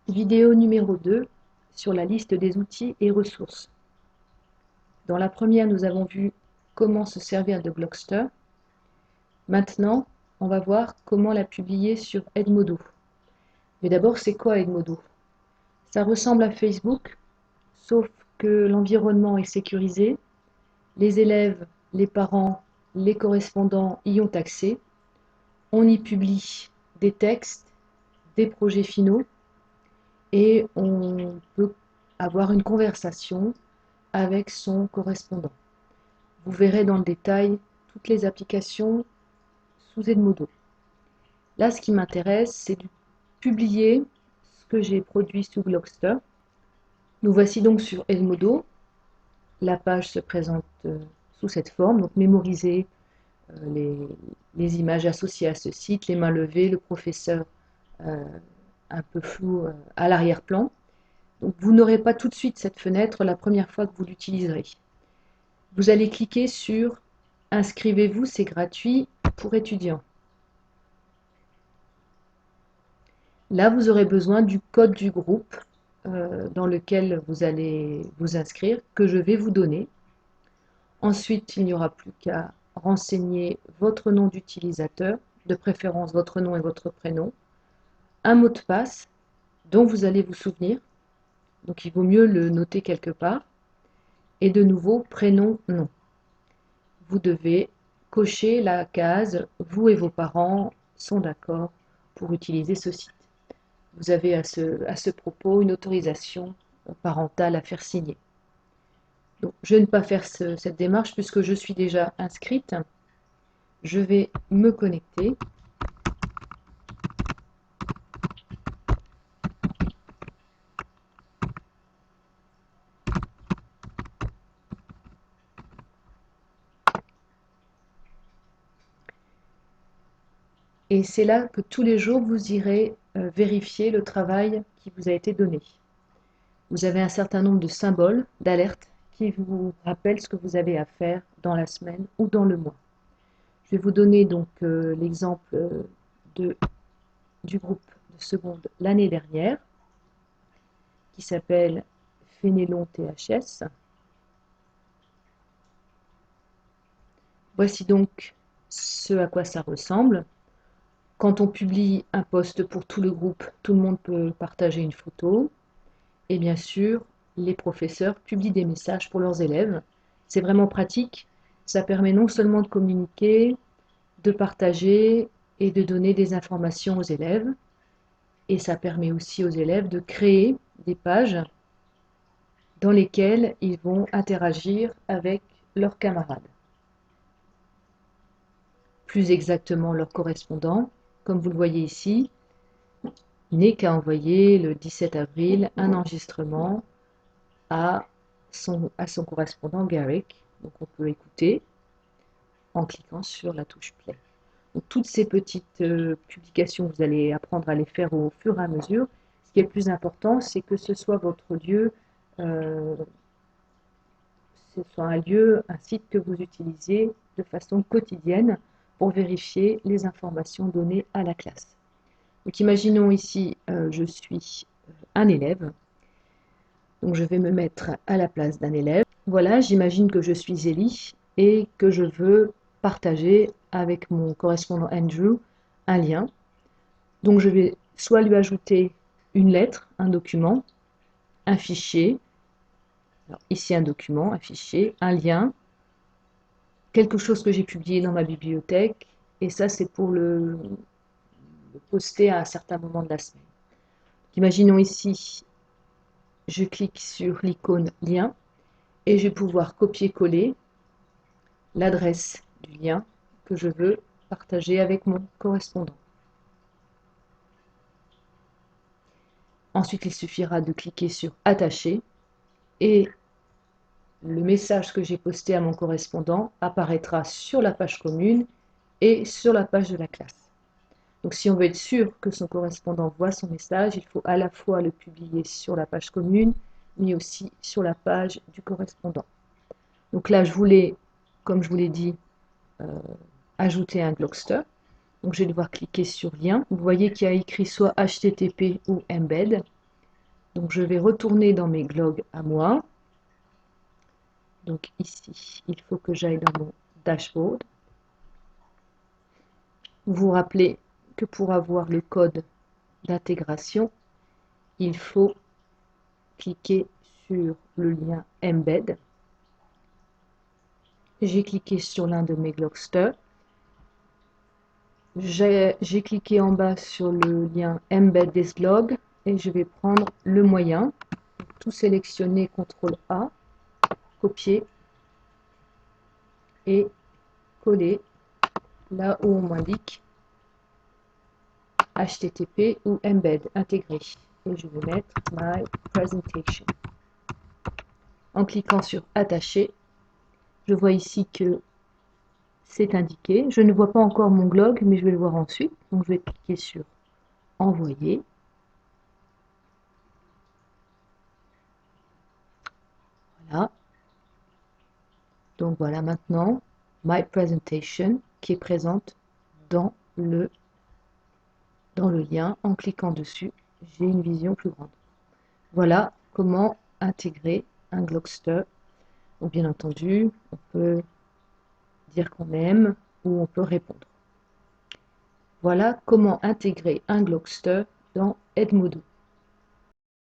Vidéo numéro 2 sur la liste des outils et ressources. Dans la première, nous avons vu comment se servir de Blockster. Maintenant, on va voir comment la publier sur Edmodo. Mais d'abord, c'est quoi Edmodo? Ça ressemble à Facebook, sauf que l'environnement est sécurisé. Les élèves, les parents, les correspondants y ont accès. On y publie des textes, des projets finaux, et on peut avoir une conversation avec son correspondant. Vous verrez dans le détail toutes les applications sous Edmodo. Là, ce qui m'intéresse, c'est de publier ce que j'ai produit sous Blockster. Nous voici donc sur Edmodo. La page se présente sous cette forme, donc mémoriser les images associées à ce site, les mains levées, le professeur un peu flou à l'arrière-plan. Donc vous n'aurez pas tout de suite cette fenêtre la première fois que vous l'utiliserez. Vous allez cliquer sur « Inscrivez-vous, c'est gratuit pour étudiants ». Là, vous aurez besoin du code du groupe dans lequel vous allez vous inscrire, que je vais vous donner. Ensuite, il n'y aura plus qu'à renseigner votre nom d'utilisateur, de préférence votre nom et votre prénom, un mot de passe dont vous allez vous souvenir, donc il vaut mieux le noter quelque part, et de nouveau prénom, nom. Vous devez cocher la case « Vous et vos parents sont d'accord pour utiliser ce site ». Vous avez à ce propos une autorisation parentale à faire signer. Donc, je ne vais pas faire cette démarche puisque je suis déjà inscrite. Je vais me connecter. Et c'est là que tous les jours, vous irez vérifier le travail qui vous a été donné. Vous avez un certain nombre de symboles, d'alertes, qui vous rappellent ce que vous avez à faire dans la semaine ou dans le mois. Je vais vous donner donc l'exemple du groupe de seconde l'année dernière, qui s'appelle Fénélon THS. Voici donc ce à quoi ça ressemble. Quand on publie un post pour tout le groupe, tout le monde peut partager une photo. Et bien sûr, les professeurs publient des messages pour leurs élèves. C'est vraiment pratique. Ça permet non seulement de communiquer, de partager et de donner des informations aux élèves, et ça permet aussi aux élèves de créer des pages dans lesquelles ils vont interagir avec leurs camarades. Plus exactement leurs correspondants. Comme vous le voyez ici, il n'est qu'à envoyer le 17 avril un enregistrement à son correspondant Garrick. Donc on peut écouter en cliquant sur la touche play. Donc, toutes ces petites publications, vous allez apprendre à les faire au fur et à mesure. Ce qui est le plus important, c'est que ce soit votre lieu, ce soit un lieu, un site que vous utilisez de façon quotidienne pour vérifier les informations données à la classe. Donc imaginons ici, je suis un élève, donc je vais me mettre à la place d'un élève. Voilà, j'imagine que je suis Zélie et que je veux partager avec mon correspondant Andrew un lien. Donc je vais soit lui ajouter une lettre, un document, un fichier, alors ici un document, un fichier, un lien, quelque chose que j'ai publié dans ma bibliothèque, et ça c'est pour le poster à un certain moment de la semaine. Imaginons ici, je clique sur l'icône lien, et je vais pouvoir copier-coller l'adresse du lien que je veux partager avec mon correspondant. Ensuite, il suffira de cliquer sur attacher et le message que j'ai posté à mon correspondant apparaîtra sur la page commune et sur la page de la classe. Donc si on veut être sûr que son correspondant voit son message, il faut à la fois le publier sur la page commune, mais aussi sur la page du correspondant. Donc là, je voulais, comme je vous l'ai dit, ajouter un Blockster. Donc je vais devoir cliquer sur lien. Vous voyez qu'il y a écrit soit HTTP ou embed. Donc je vais retourner dans mes glogs à moi. Donc ici, il faut que j'aille dans mon dashboard. Vous vous rappelez que pour avoir le code d'intégration, il faut cliquer sur le lien Embed. J'ai cliqué sur l'un de mes Glogster. J'ai cliqué en bas sur le lien Embed this glog et je vais prendre le moyen. Tout sélectionner, CTRL A, copier et coller là où on m'indique HTTP ou Embed intégré. Et je vais mettre My Presentation. En cliquant sur Attacher, je vois ici que c'est indiqué. Je ne vois pas encore mon glog, mais je vais le voir ensuite. Donc je vais cliquer sur Envoyer. Voilà. Donc voilà maintenant My Presentation qui est présente dans le lien. En cliquant dessus, j'ai une vision plus grande. Voilà comment intégrer un Glogster. Donc bien entendu, on peut dire qu'on aime ou on peut répondre. Voilà comment intégrer un Glogster dans Edmodo.